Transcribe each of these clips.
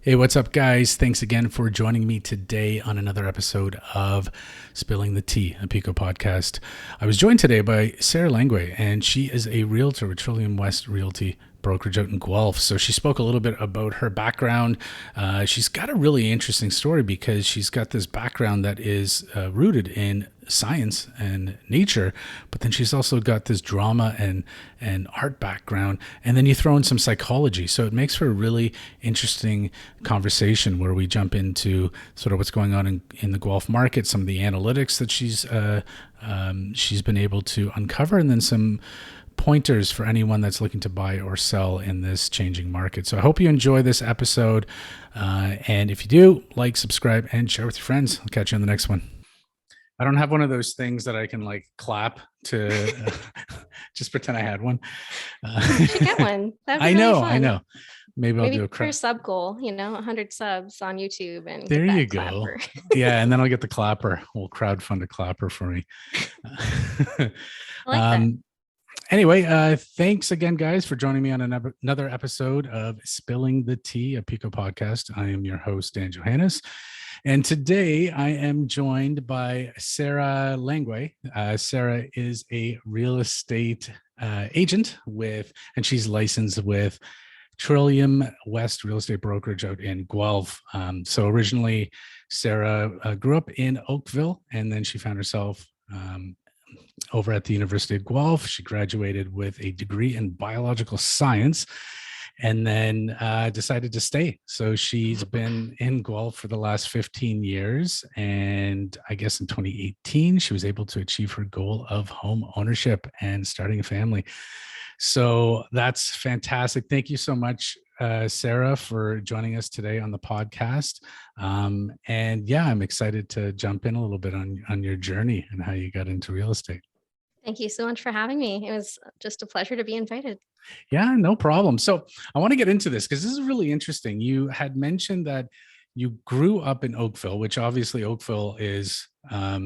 Hey, what's up, guys? Thanks again for joining me today on another episode of Spilling the Tea, a Pekoe podcast. I was joined today by Sara Languay, and she is a realtor with Trillium West Realty Brokerage out in Guelph. So she spoke a little bit about her background. She's got a really interesting story because she's got this background that is rooted in science and nature, but then she's also got this drama and art background, and then you throw in some psychology, so it makes for a really interesting conversation where we jump into sort of what's going on in the Guelph market, some of the analytics that she's been able to uncover, and then some pointers for anyone that's looking to buy or sell in this changing market. So I hope you enjoy this episode, and if you do, like, subscribe, and share with your friends. I'll catch you on the next one. I don't have one of those things that I can like clap to just pretend I had one. You should get one. That'd be I really know, fun. I know. Maybe I'll do a for your sub goal, 100 subs on YouTube and There get that you go. clapper. Yeah, and then I'll get the clapper. We'll crowdfund a clapper for me. I like that. Anyway, thanks again, guys, for joining me on another episode of Spilling the Tea, a Pekoe podcast. I am your host, Dan Johannes. And today I am joined by Sara Languay. Sara is a real estate agent and she's licensed with Trillium West Real Estate Brokerage out in Guelph. So originally, Sara grew up in Oakville, and then she found herself over at the University of Guelph. She graduated with a degree in biological science and then decided to stay. So she's been in Guelph for the last 15 years. And I guess in 2018, she was able to achieve her goal of home ownership and starting a family. So that's fantastic. Thank you so much, Sara, for joining us today on the podcast. And yeah, I'm excited to jump in a little bit on your journey and how you got into real estate. Thank you so much for having me. It was just a pleasure to be invited. Yeah, no problem. So I want to get into this because this is really interesting. You had mentioned that you grew up in Oakville, which obviously Oakville is, a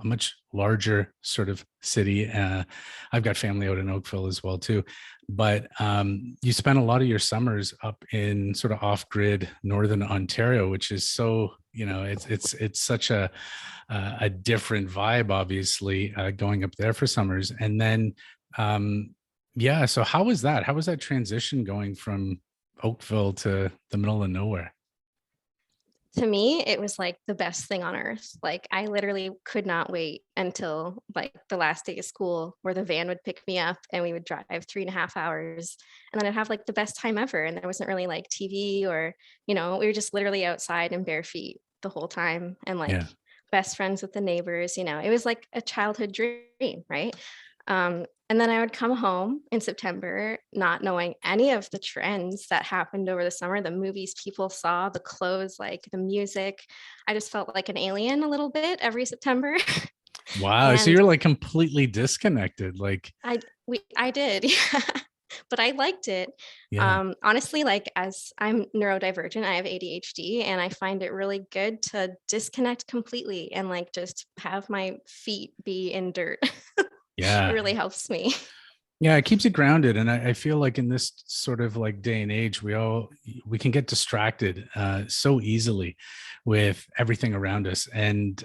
much larger sort of city. I've got family out in Oakville as well too, but you spent a lot of your summers up in sort of off-grid Northern Ontario, which is so, it's such a different vibe, obviously, going up there for summers. And then, yeah, so how was that? How was that transition going from Oakville to the middle of nowhere? To me, it was like the best thing on earth. Like I literally could not wait until like the last day of school where the van would pick me up and we would drive 3.5 hours, and then I'd have like the best time ever. And there wasn't really like TV or, we were just literally outside in bare feet the whole time and like Yeah. best friends with the neighbors. It was like a childhood dream, right? And then I would come home in September, not knowing any of the trends that happened over the summer, the movies people saw, the clothes, like the music. I just felt like an alien a little bit every September. Wow. So And you're like completely disconnected. Like, I did, yeah. But I liked it. yeah. Honestly, like as I'm neurodivergent, I have ADHD, and I find it really good to disconnect completely and like just have my feet be in dirt. It Yeah. really helps me. Yeah, it keeps it grounded. And I feel like in this sort of like day and age, we can get distracted so easily with everything around us. And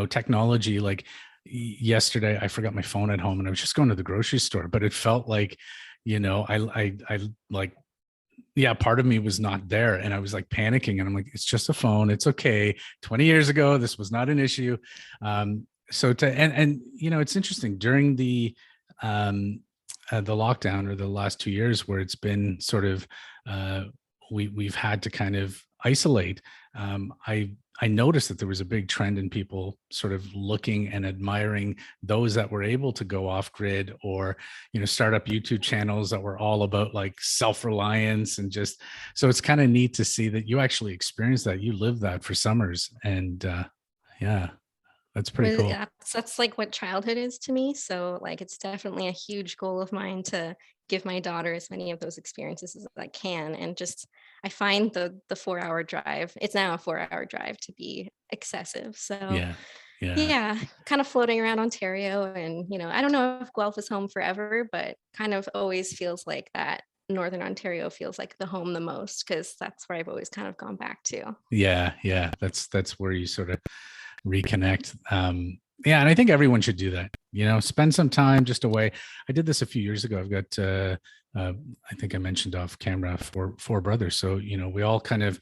technology, like yesterday, I forgot my phone at home and I was just going to the grocery store, but it felt like, I like, yeah, part of me was not there and I was like panicking and I'm like, it's just a phone. It's okay. 20 years ago, this was not an issue. It's interesting during the lockdown or the last 2 years where it's been sort of we've had to kind of isolate. I noticed that there was a big trend in people sort of looking and admiring those that were able to go off grid or start up YouTube channels that were all about like self-reliance and just so it's kind of neat to see that you actually experienced that, you lived that for summers, and yeah. That's pretty cool. That's like what childhood is to me. So like it's definitely a huge goal of mine to give my daughter as many of those experiences as I can. And just I find the 4 hour drive, it's now a 4 hour drive, to be excessive. So Yeah. Yeah. yeah, kind of floating around Ontario, and I don't know if Guelph is home forever, but kind of always feels like that Northern Ontario feels like the home the most, because that's where I've always kind of gone back to. Yeah. That's where you sort of reconnect. Yeah, and I think everyone should do that. Spend some time just away. I did this a few years ago. I've got, I think I mentioned off camera, four brothers. So we all kind of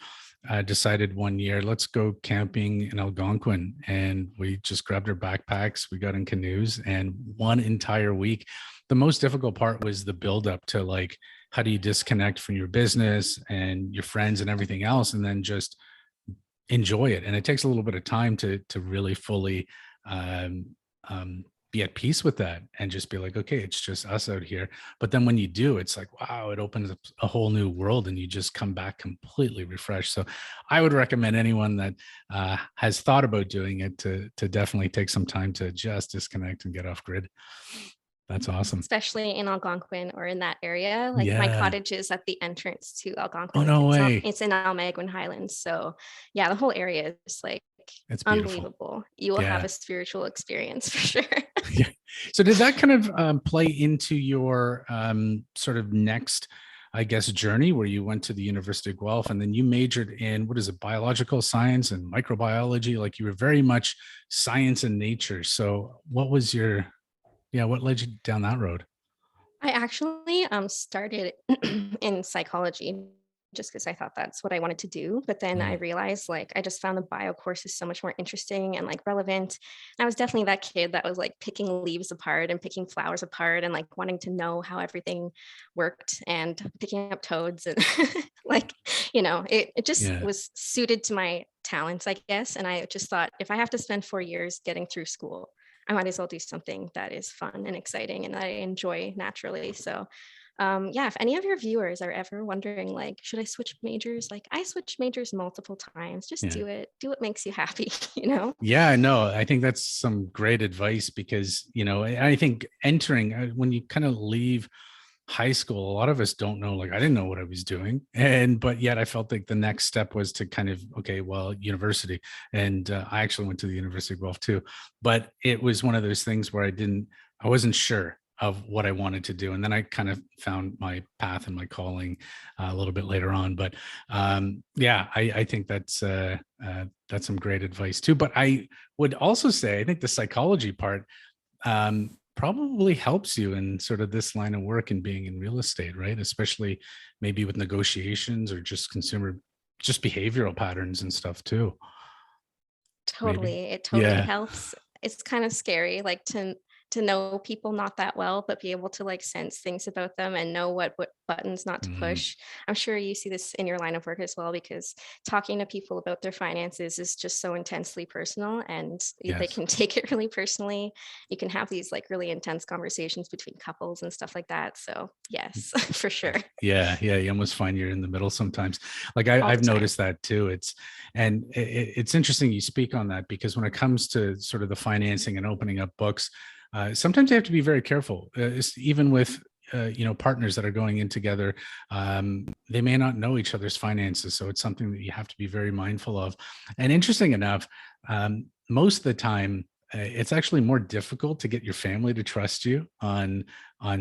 decided one year, let's go camping in Algonquin, and we just grabbed our backpacks. We got in canoes, and one entire week. The most difficult part was the build up to, like, how do you disconnect from your business and your friends and everything else, and then just enjoy it. And it takes a little bit of time to really fully um, be at peace with that, and just be like, okay, it's just us out here. But then when you do, it's like, wow, it opens up a whole new world, and you just come back completely refreshed. So I would recommend anyone that has thought about doing it to definitely take some time to just disconnect and get off grid. That's awesome. Especially in Algonquin or in that area. Like, my Yeah. cottage is at the entrance to Algonquin. Oh, Like, no way. it's in Almaguin Highlands. So yeah, the whole area is like It's beautiful. unbelievable. You will have a spiritual experience for sure. Yeah. So did that kind of play into your sort of next, I guess, journey, where you went to the University of Guelph and then you majored in, what is it, biological science and microbiology? Like, you were very much science and nature. So what was what led you down that road? I actually started in psychology just because I thought that's what I wanted to do. But then I realized, like, I just found the bio courses so much more interesting and like relevant. And I was definitely that kid that was like picking leaves apart and picking flowers apart and like wanting to know how everything worked and picking up toads and like, it just Yeah. was suited to my talents, I guess. And I just thought, if I have to spend 4 years getting through school, I might as well do something that is fun and exciting and that I enjoy naturally. So yeah, if any of your viewers are ever wondering, like, should I switch majors? Like, I switched majors multiple times. Just Yeah. do it. Do what makes you happy, Yeah, no, I think that's some great advice, because, I think entering, when you kind of leave high school, a lot of us don't know, like, I didn't know what I was doing. But yet I felt like the next step was to kind of, okay, well, university. And I actually went to the University of Guelph too, but it was one of those things where I wasn't sure of what I wanted to do. And then I kind of found my path and my calling a little bit later on. But yeah, I think that's some great advice too. But I would also say, I think the psychology part probably helps you in sort of this line of work and being in real estate, right? Especially maybe with negotiations or just behavioral patterns and stuff too. Totally. Maybe. It totally Yeah. helps. It's kind of scary, like, to know people not that well, but be able to like sense things about them and know what buttons not to Mhm. push. I'm sure you see this in your line of work as well, because talking to people about their finances is just so intensely personal, and they Yes. can take it really personally. You can have these like really intense conversations between couples and stuff like that. So yes, for sure. Yeah. You almost find you're in the middle sometimes. Like, All the I've time. noticed that too. It's interesting you speak on that, because when it comes to sort of the financing and opening up books, sometimes you have to be very careful, even with partners that are going in together. They may not know each other's finances, so it's something that you have to be very mindful of. And interesting enough, most of the time, it's actually more difficult to get your family to trust you on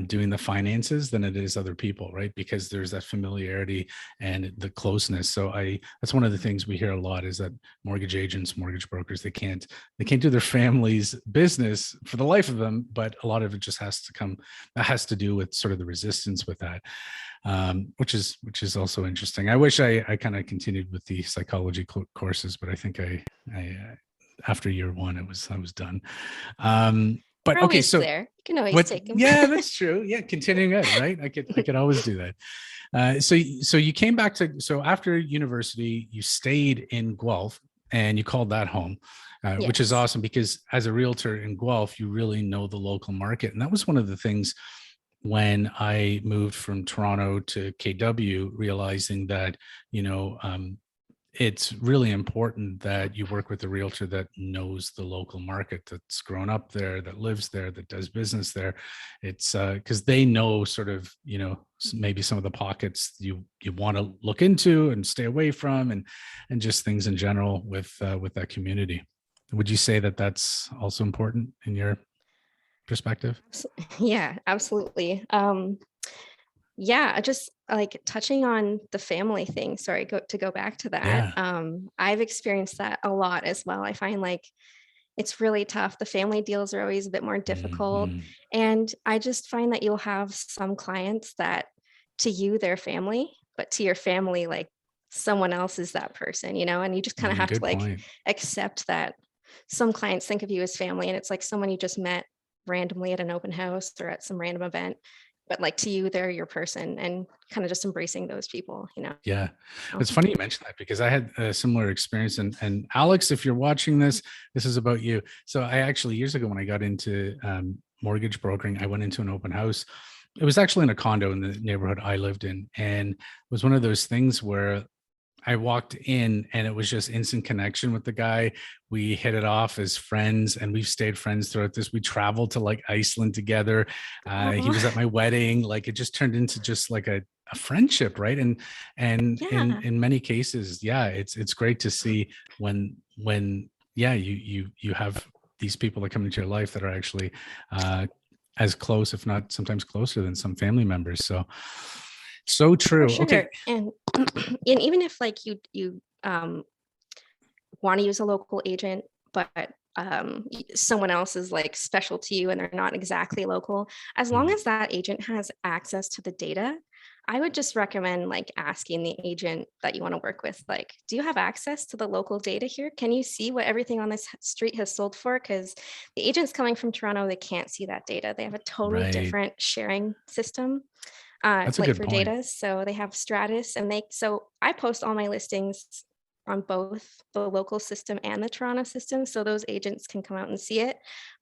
doing the finances than it is other people, right? Because there's that familiarity and the closeness. So that's one of the things we hear a lot, is that mortgage agents, mortgage brokers, they can't do their family's business for the life of them. But a lot of it just has to do with sort of the resistance with that, which is also interesting. I wish I kind of continued with the psychology courses, but I think I after year one, I was done. But We're okay, always so there. You can always what? take them. Yeah, that's true. Yeah, continuing it, right? I could always do that. So you came back so after university, you stayed in Guelph and you called that home, which is Yes. awesome, because as a realtor in Guelph, you really know the local market. And that was one of the things when I moved from Toronto to KW, realizing that, it's really important that you work with a realtor that knows the local market, that's grown up there, that lives there, that does business there. It's because they know sort of, maybe some of the pockets you want to look into and stay away from, and just things in general with that community. Would you say that that's also important in your perspective? Yeah, absolutely. Yeah, just like touching on the family thing. Sorry, to go back to that. Yeah. I've experienced that a lot as well. I find like it's really tough. The family deals are always a bit more difficult. Mhm. And I just find that you'll have some clients that to you, they're family, but to your family, like someone else is that person, and you just kind of have to Good like point. accept that some clients think of you as family and it's like someone you just met randomly at an open house or at some random event. But like to you, they're your person and kind of just embracing those people. Yeah. Oh, It's funny you mentioned that because I had a similar experience. And Alex, if you're watching this, this is about you. So I actually, years ago, when I got into mortgage brokering, I went into an open house. It was actually in a condo in the neighborhood I lived in. And it was one of those things where I walked in and it was just instant connection with the guy. We hit it off as friends and we've stayed friends throughout this. We traveled to like Iceland together. He was at my wedding. Like it just turned into just like a friendship, right? And yeah. in many cases, yeah, it's great to see when yeah, you have these people that come into your life that are actually as close, if not sometimes closer than some family members. So For true. Okay. sure. And and even if like you want to use a local agent, but someone else is like special to you and they're not exactly local, as long Mm, as that agent has access to the data, I would just recommend like asking the agent that you want to work with, like, do you have access to the local data here? Can you see what everything on this street has sold for? Because the agents coming from Toronto, they can't see that data. They have a totally right. different sharing system That's a like good for point. data. So they have Stratus and so I post all my listings on both the local system and the Toronto system. So those agents can come out and see it.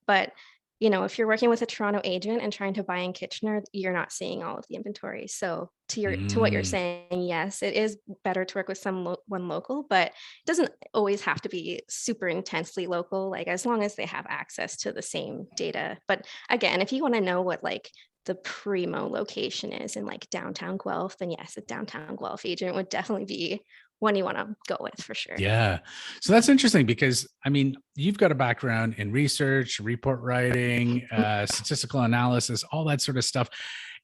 But if you're working with a Toronto agent and trying to buy in Kitchener, you're not seeing all of the inventory. So to what you're Mm, saying, yes, it is better to work with one local, but it doesn't always have to be super intensely local, like as long as they have access to the same data. But again, if you want to know what like the primo location is in like downtown Guelph, then yes, a downtown Guelph agent would definitely be one you want to go with for sure. yeah. So that's interesting because I mean, you've got a background in research, report writing, statistical analysis, all that sort of stuff.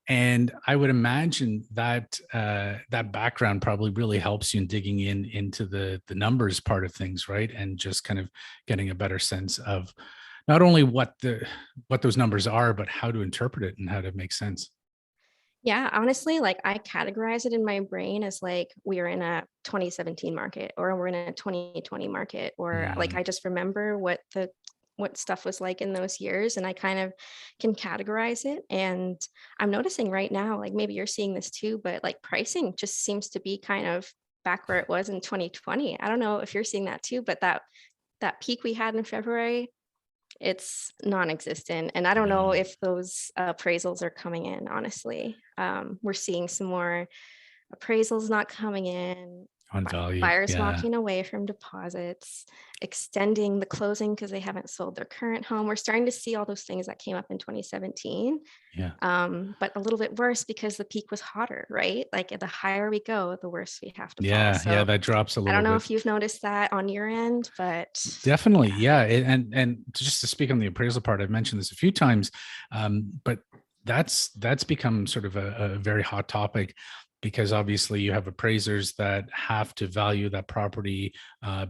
And I would imagine that that background probably really helps you in digging into the numbers part of things, right? And just kind of getting a better sense of not only what those numbers are, but how to interpret it and how to make sense. Yeah, honestly, like I categorize it in my brain as like we're in a 2017 market or we're in a 2020 market, or like Mm, I just remember what stuff was like in those years and I kind of can categorize it. And I'm noticing right now, like maybe you're seeing this too, but like pricing just seems to be kind of back where it was in 2020. I don't know if you're seeing that too, but that peak we had in February, it's non-existent. And I don't know no, if those appraisals are coming in, honestly. We're seeing some more appraisals not coming in, on value. buyers Yeah. walking away from deposits, extending the closing because they haven't sold their current home. We're starting to see all those things that came up in 2017, Yeah. but a little bit worse because the peak was hotter, right? Like the higher we go, the worse we have to fall. Yeah. Yeah. So That drops a I little don't know bit. if you've noticed that on your end, but Definitely, yeah. yeah, and just to speak on the appraisal part, I've mentioned this a few times, but that's become sort of a very hot topic because obviously you have appraisers that have to value that property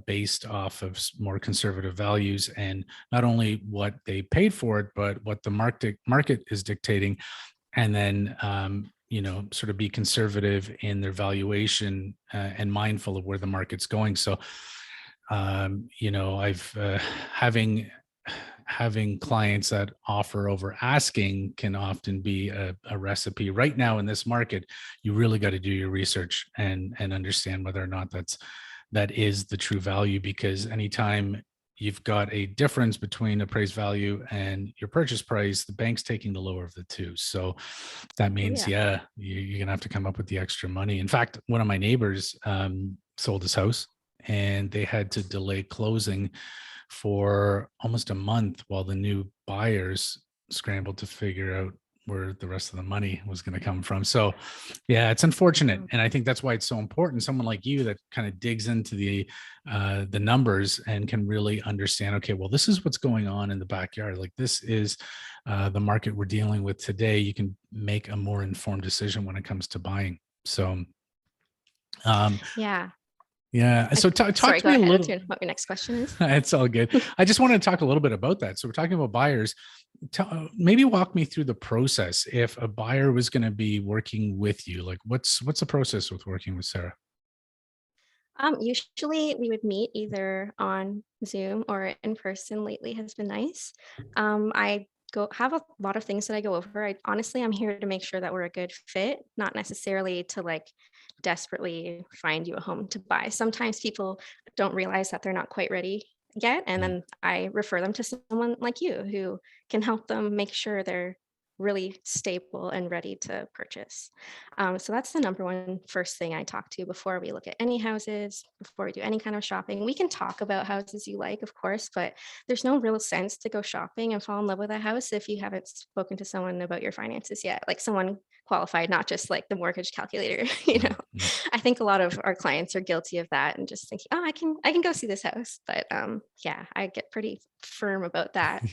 based off of more conservative values, and not only what they paid for it, but what the market is dictating, and then sort of be conservative in their valuation and mindful of where the market's going. So I've having clients that offer over asking can often be a recipe. Right now in this market, you really got to do your research and understand whether or not that is the true value, because anytime you've got a difference between appraised value and your purchase price, the bank's taking the lower of the two. So that Oh means, yeah. yeah, you're gonna have to come up with the extra money. In fact, one of my neighbors sold his house and they had to delay closing for almost a month while the new buyers scrambled to figure out where the rest of the money was going to come from. So yeah, it's unfortunate. Mhm. And I think that's why it's so important. Someone like you that kind of digs into the numbers and can really understand, okay, well, this is what's going on in the backyard. Like this is the market we're dealing with today. You can make a more informed decision when it comes to buying. So um, Yeah. yeah. So talk Sorry, to go me a ahead. little. What your next question is? It's all good. I just want to talk a little bit about that. So we're talking about buyers. Maybe walk me through the process. If a buyer was going to be working with you, like what's the process with working with Sarah? Usually we would meet either on Zoom or in person. Lately has been nice. I go have a lot of things that I go over. I'm here to make sure that we're a good fit, not necessarily to like desperately find you a home to buy. Sometimes people don't realize that they're not quite ready yet, and Mm, then I refer them to someone like you who can help them make sure they're really stable and ready to purchase. So that's the number one first thing I talk to before we look at any houses, before we do any kind of shopping. We can talk about houses you like, of course, but there's no real sense to go shopping and fall in love with a house if you haven't spoken to someone about your finances yet, like someone qualified, not just like the mortgage calculator. mm, mm. I think a lot of our clients are guilty of that and just thinking, oh, I can go see this house. But yeah, I get pretty firm about that.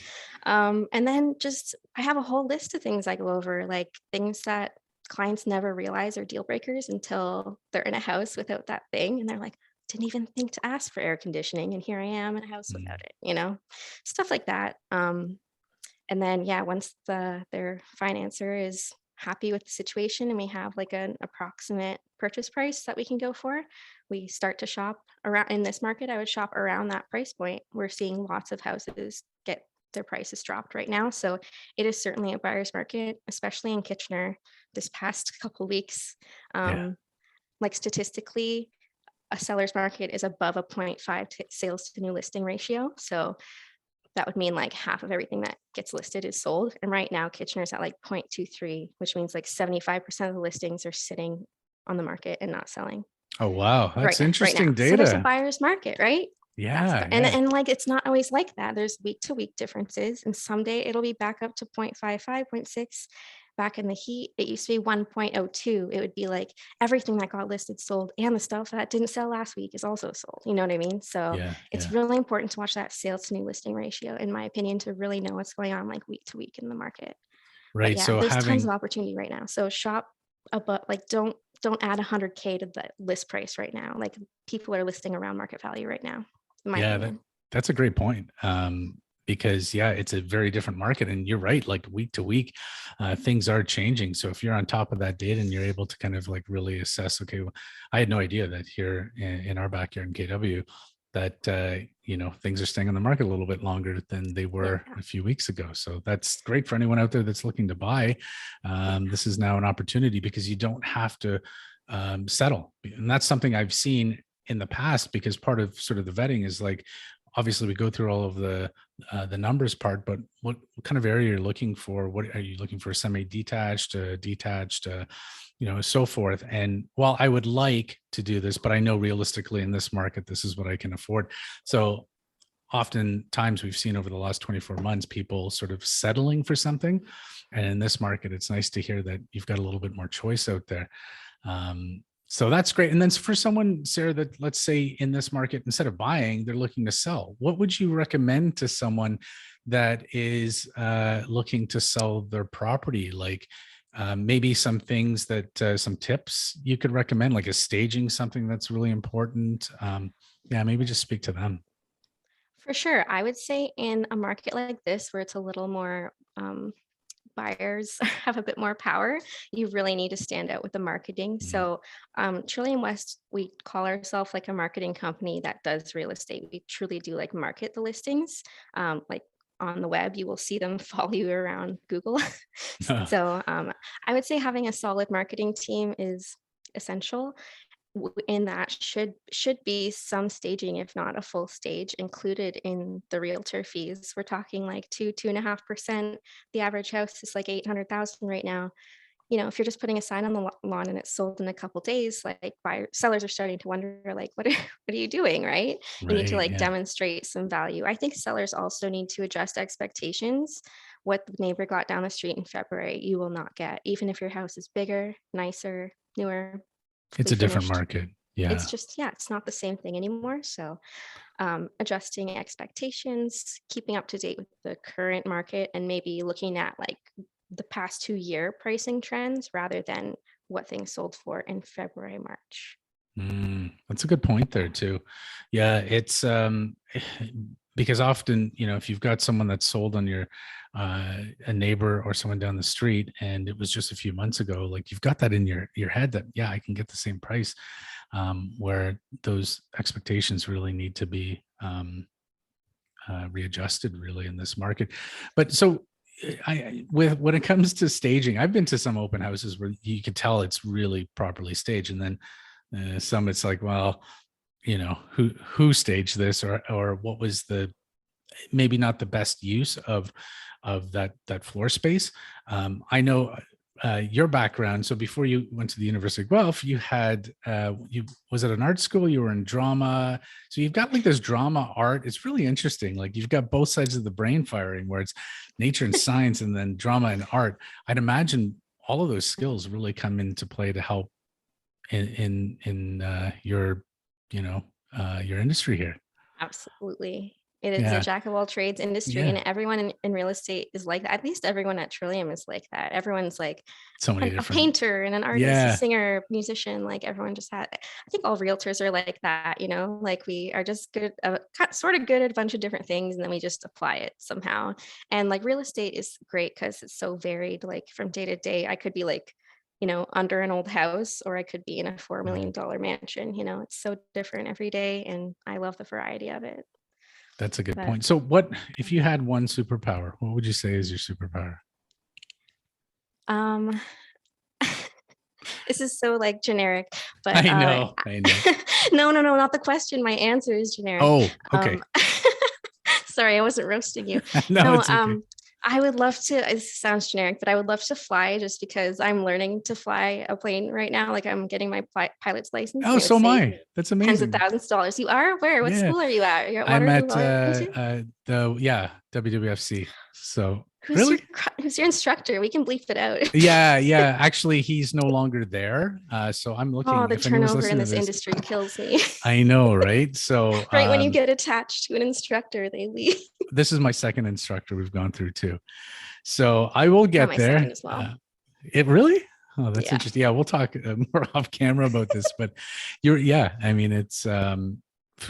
And then just I have a whole list of things I go over, like things that clients never realize are deal breakers until they're in a house without that thing. And they're like, didn't even think to ask for air conditioning. And here I am in a house without Mm. it, stuff like that. And then, yeah, once their financer is happy with the situation and we have like an approximate purchase price that we can go for, we start to shop around in this market. I would shop around that price point. We're seeing lots of houses get their prices dropped right now. So it is certainly a buyer's market, especially in Kitchener this past couple weeks. Yeah. Um, like statistically, a seller's market is above a 0.5 sales to new listing ratio. So that would mean like half of everything that gets listed is sold. And right now, Kitchener's at like 0.23, which means like 75% of the listings are sitting on the market and not selling Oh, wow. right That's now, right now. interesting So there's a data. buyer's market, right? Yeah. Yeah. And like it's not always like that. There's week to week differences. And someday it'll be back up to 0.55, 0.6. Back in the heat, it used to be 1.02. It would be like everything that got listed sold, and the stuff that didn't sell last week is also sold. You know what I mean? So Yeah. it's Yeah. really important to watch that sales to new listing ratio, in my opinion, to really know what's going on like week to week in the market. But Right. yeah, So there's tons of having, opportunity right now. So shop about like don't add 100K to the list price right now. Like people are listing around market value right now, in my yeah, opinion. that's a great point. Because yeah, it's a very different market, and you're right. Like week to week, things are changing. So if you're on top of that data and you're able to kind of like really assess, okay, well, I had no idea that here in our backyard in KW, that things are staying on the market a little bit longer than they Yeah, were a few weeks ago. So that's great for anyone out there that's looking to buy. yeah, This is now an opportunity because you don't have to settle, and that's something I've seen in the past, because part of sort of the vetting is like, obviously we go through all of the numbers part, but what kind of area you're looking for? What are you looking for? Semi-detached, detached, so forth. And while I would like to do this, but I know realistically in this market, this is what I can afford. So oftentimes we've seen over the last 24 months, people sort of settling for something. And in this market, it's nice to hear that you've got a little bit more choice out there. So that's great. And then for someone, Sarah, that let's say in this market, instead of buying, they're looking to sell, what would you recommend to someone that is looking to sell their property? Like maybe some things that some tips you could recommend, like a staging something that's really important. Yeah, maybe just speak to them. for sure. I would say in a market like this where it's a little more buyers have a bit more power, you really need to stand out with the marketing. Mm. So, Trillium West, we call ourselves like a marketing company that does real estate. We truly do like market the listings. Like on the web, you will see them follow you around Google. So, I would say having a solid marketing team is essential. In that should be some staging, if not a full stage, included in the realtor fees. We're talking like 2.5%. The average house is like 800,000 right now. If you're just putting a sign on the lawn and it's sold in a couple days, like sellers are starting to wonder, like, what are you doing, right? You need to Right. like Yeah. demonstrate some value. I think sellers also need to adjust expectations. what the neighbor got down the street in February, you will not get, even if your house is bigger, nicer, newer, It's fully a different finished. market. Yeah. It's just, yeah, it's not the same thing anymore. So adjusting expectations, keeping up to date with the current market, and maybe looking at like the past 2-year pricing trends rather than what things sold for in February, March. That's a good point there too. Yeah, it's because often, if you've got someone that's sold on your a neighbor or someone down the street and it was just a few months ago, like you've got that in your head that, yeah, I can get the same price, where those expectations really need to be readjusted really in this market. But so when it comes to staging, I've been to some open houses where you could tell it's really properly staged, and then some it's like, well, who staged this, or what was the maybe not the best use of that floor space. I know your background. So before you went to the University of Guelph, you had you was at an art school. You were in drama, so you've got like this drama art. It's really interesting. Like you've got both sides of the brain firing, where it's nature and science, and then drama and art. I'd imagine all of those skills really come into play to help in your your industry here. Absolutely. It is a Yeah. jack of all trades industry, Yeah. and everyone in real estate is like that. At least everyone at Trillium is like that. Everyone's like So many a different. painter and an artist, a Yeah. singer, musician. Like everyone just had. I think all realtors are like that. Like we are just good, sort of good at a bunch of different things, and then we just apply it somehow. And like real estate is great because it's so varied. Like from day to day, I could be like, under an old house, or I could be in a $4 million mansion. It's so different every day, and I love the variety of it. That's a good But point. So what if you had one superpower, what would you say is your superpower? um this is so like generic, but I know. no, not the question. My answer is generic. Oh, okay. Um sorry, I wasn't roasting you. No, No, it's okay. I would love to, it sounds generic, but I would love to fly just because I'm learning to fly a plane right now. Like I'm getting my pilot's license, Oh, and it would so am save I. me That's tens of amazing. thousands of dollars. You are? Where? What Yeah. school are you at? You're at I'm Waterloo, at Washington? the WWFC. So Who's your really? who's your instructor? We can bleep it out. Yeah. Actually, he's no longer there. So I'm Oh, looking, the if anyone's turnover in listening to this this, industry kills me. I know, right? So Right when you get attached to an instructor, they leave. this is my second instructor we've gone through too. So I will Not get my there. second as well. It really? Oh, that's Yeah. interesting. Yeah, we'll talk more off camera about this, but I mean, it's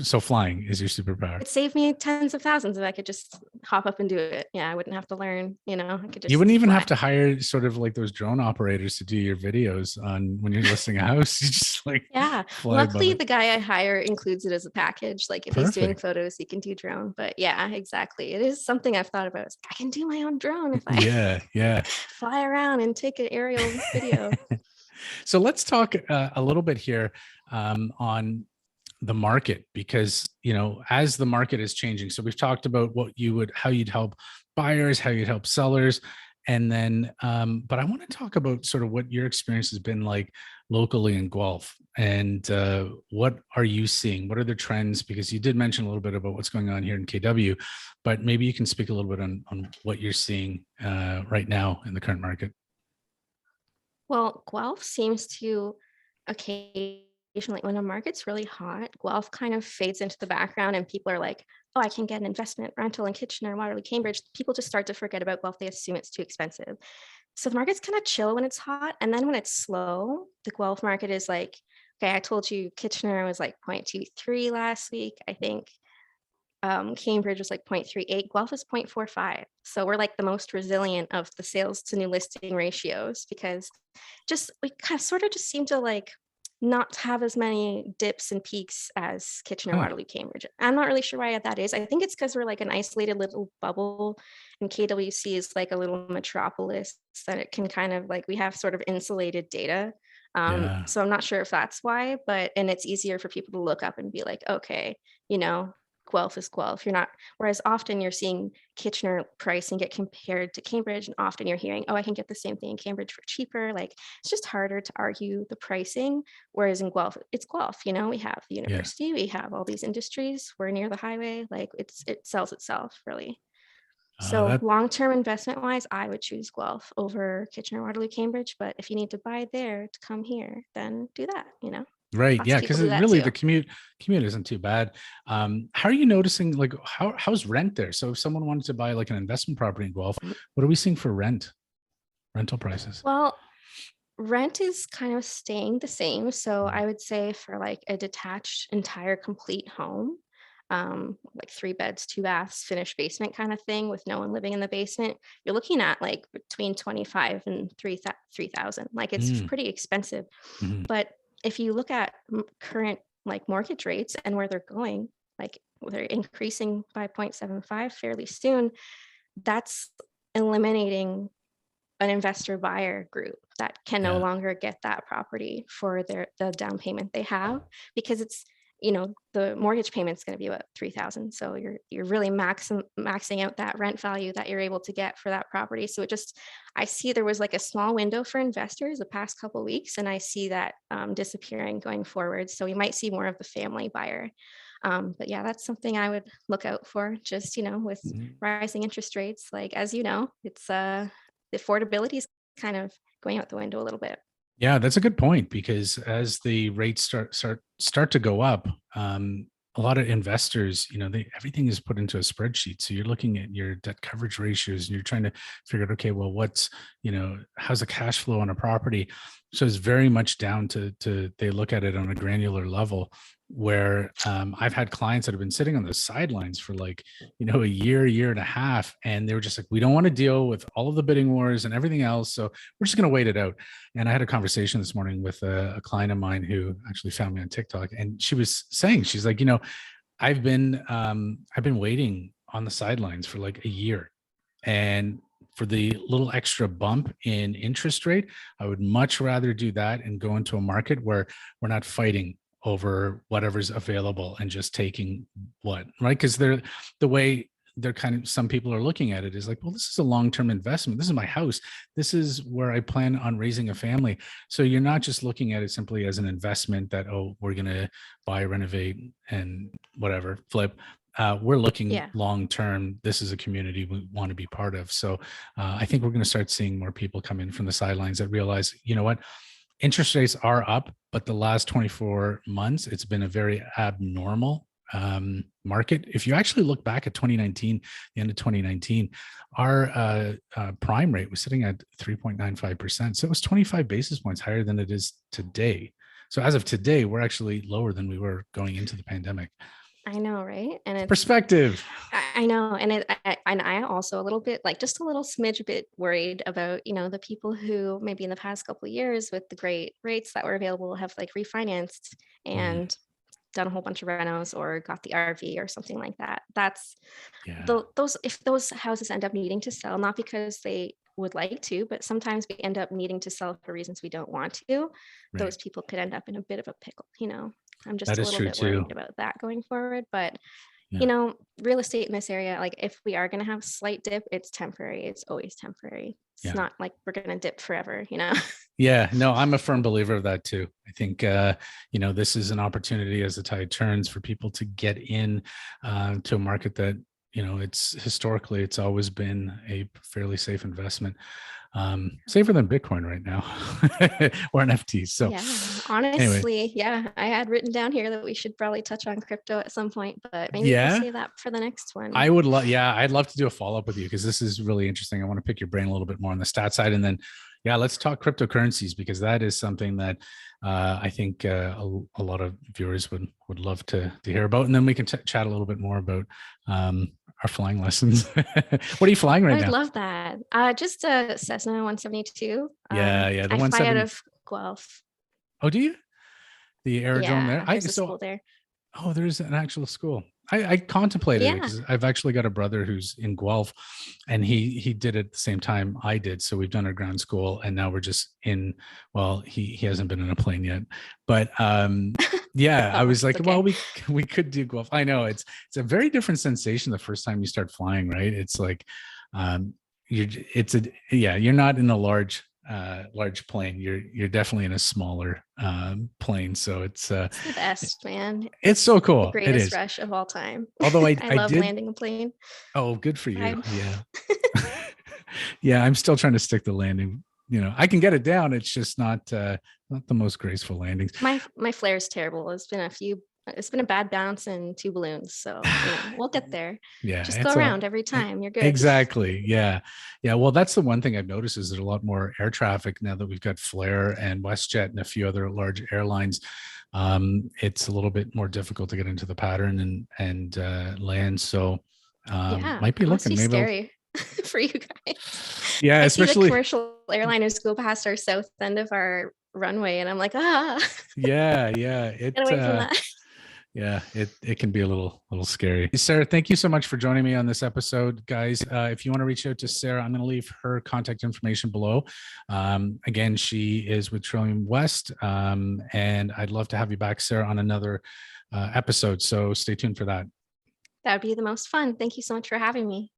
so flying is your superpower. It saved me tens of thousands if I could just hop up and do it. Yeah, I wouldn't have to learn, I could You just wouldn't even have fly. to hire sort of like those drone operators to do your videos on when you're listing a house. You just like Yeah. fly above Luckily, it. the guy I hire includes it as a package. Like if he's doing Perfect. photos, he can do drone. But yeah, exactly. It is something I've thought about. I can do my own drone if I Yeah. fly around and take an aerial video. So let's talk a little bit here on the market, because as the market is changing, so we've talked about how you'd help buyers, how you'd help sellers, and then but I want to talk about sort of what your experience has been like locally in Guelph, and what are you seeing, what are the trends, because you did mention a little bit about what's going on here in KW, but maybe you can speak a little bit on what you're seeing right now in the current market. Well, Guelph seems to occasionally, when a market's really hot, Guelph kind of fades into the background and people are like, oh, I can get an investment rental in Kitchener, Waterloo, Cambridge. People just start to forget about Guelph. They assume it's too expensive. So the market's kind of chill when it's hot. And then when it's slow, the Guelph market is like, okay, I told you Kitchener was like 0.23 last week. I think Cambridge was like 0.38, Guelph is 0.45. So we're like the most resilient of the sales to new listing ratios, because just we kind of sort of just seem to like not have as many dips and peaks as Kitchener, Huh. Waterloo, Cambridge. I'm not really sure why that is. I think it's because we're like an isolated little bubble, and KWC is like a little metropolis that it can kind of like, we have sort of insulated data. Yeah. So I'm not sure if that's why, and it's easier for people to look up and be like, okay, Guelph is Guelph. You're not, whereas often you're seeing Kitchener pricing get compared to Cambridge, and often you're hearing, oh, I can get the same thing in Cambridge for cheaper. Like it's just harder to argue the pricing. Whereas in Guelph, it's Guelph. We have the Yeah. university, we have all these industries. We're near the highway. Like it sells itself really. So That long-term investment wise, I would choose Guelph over Kitchener, Waterloo, Cambridge. But if you need to buy there to come here, then do that, right. Lots Yeah. of people Because do it that really too. the commute isn't too bad. How are you noticing like how's rent there? So if someone wanted to buy like an investment property in Guelph, what are we seeing for rental prices? Well, rent is kind of staying the same. So Mm. I would say for like a detached, entire, complete home, like 3 beds, 2 baths, finished basement kind of thing with no one living in the basement, you're looking at like between 25 and 3,000. Like it's Mm. pretty expensive. Mhm. But if you look at current like mortgage rates and where they're going, like they're increasing by 0.75 fairly soon, that's eliminating an investor buyer group that can no Yeah. longer get that property for the down payment they have, because it's, the mortgage payment is going to be about 3,000. So you're really maxing out that rent value that you're able to get for that property. So I see there was like a small window for investors the past couple of weeks, and I see that disappearing going forward. So we might see more of the family buyer. But yeah, that's something I would look out for. Just, with Mhm. rising interest rates, like as you know, it's the affordability is kind of going out the window a little bit. Yeah, that's a good point because as the rates start to go up, a lot of investors, everything is put into a spreadsheet. So you're looking at your debt coverage ratios and you're trying to figure out, okay, well, how's the cash flow on a property? So it's very much down to they look at it on a granular level. Where I've had clients that have been sitting on the sidelines for like a year and a half, and they were just like, we don't want to deal with all of the bidding wars and everything else, so we're just going to wait it out. And I had a conversation this morning with a client of mine who actually found me on TikTok, and she was saying, she's like, I've been waiting on the sidelines for like a year, and for the little extra bump in interest rate, I would much rather do that and go into a market where we're not fighting over whatever's available and just taking right? Because the way they're kind of, some people are looking at it is like, well, this is a long-term investment. This is my house. This is where I plan on raising a family. So you're not just looking at it simply as an investment that, oh, we're going to buy, renovate, and whatever, flip. We're looking Yeah. long-term. This is a community we want to be part of. So I think we're going to start seeing more people come in from the sidelines that realize, you know what, interest rates are up, but the last 24 months, it's been a very abnormal market. If you actually look back at 2019, the end of 2019, our prime rate was sitting at 3.95%. So it was 25 basis points higher than it is today. So as of today, we're actually lower than we were going into the pandemic. I know, right? And it's Perspective. I know, and I also a little bit, like just a little smidge bit worried about, the people who maybe in the past couple of years with the great rates that were available have like refinanced Mm, and done a whole bunch of renos or got the RV or something like that. That's yeah. those, if those houses end up needing to sell, not because they would like to, but sometimes we end up needing to sell for reasons we don't want to, Right. those people could end up in a bit of a pickle. I'm just That a is little true bit too. worried about that going forward. But Yeah. real estate in this area, like if we are going to have a slight dip, it's temporary. It's always temporary. It's Yeah. not like we're going to dip forever. Yeah, no, I'm a firm believer of that too. I think this is an opportunity as the tide turns for people to get in to a market that it's historically it's always been a fairly safe investment, safer than Bitcoin right now or NFTs. So Yeah, anyway, honestly, yeah, I had written down here that we should probably touch on crypto at some point, but maybe we'll yeah, save that for the next one. I would love. Yeah, I'd love to do a follow up with you because this is really interesting. I want to pick your brain a little bit more on the stat side, and then yeah, let's talk cryptocurrencies because that is something that I think a lot of viewers would love to hear about, and then we can chat a little bit more about our flying lessons. What are you flying right I'd now? love that. Just a Cessna 172. Yeah, the I fly out 170. of Guelph. Oh, do you? The aerodrome there? Yeah, there's a school there. Oh, there's an actual school. I contemplated it Yeah. because I've actually got a brother who's in Guelph, and he did it at the same time I did. So we've done our ground school, and now we're just in. Well, he hasn't been in a plane yet, but yeah, I Oh, was like, it's well, okay. we could do Guelph. I know it's a very different sensation the first time you start flying, right? It's like, you're not in a large large plane. You're definitely in a smaller plane, so it's the best, man. it's so The cool. It greatest is. rush of all time. Although I I love did. landing a plane. Oh, good for you. Vibe. Yeah. Yeah, I'm still trying to stick the landing. I can get it down. It's just not the most graceful landings. My flare is terrible. It's been a bad bounce and 2 balloons. So, we'll get there. Yeah, Just go around every time. You're good. Exactly. Yeah. Yeah. Well, that's the one thing I've noticed is there's a lot more air traffic now that we've got Flair and WestJet and a few other large airlines. It's a little bit more difficult to get into the pattern and land. So Yeah, might be it must looking be maybe. scary for you guys. Yeah, I see the especially. commercial airliners go past our south end of our runway, and I'm like, Yeah. Yeah. get away from that. Yeah, it can be a little scary. Sarah, thank you so much for joining me on this episode, guys. If you want to reach out to Sarah, I'm going to leave her contact information below. Again, she is with Trillium West, and I'd love to have you back, Sarah, on another episode. So stay tuned for that. That would be the most fun. Thank you so much for having me.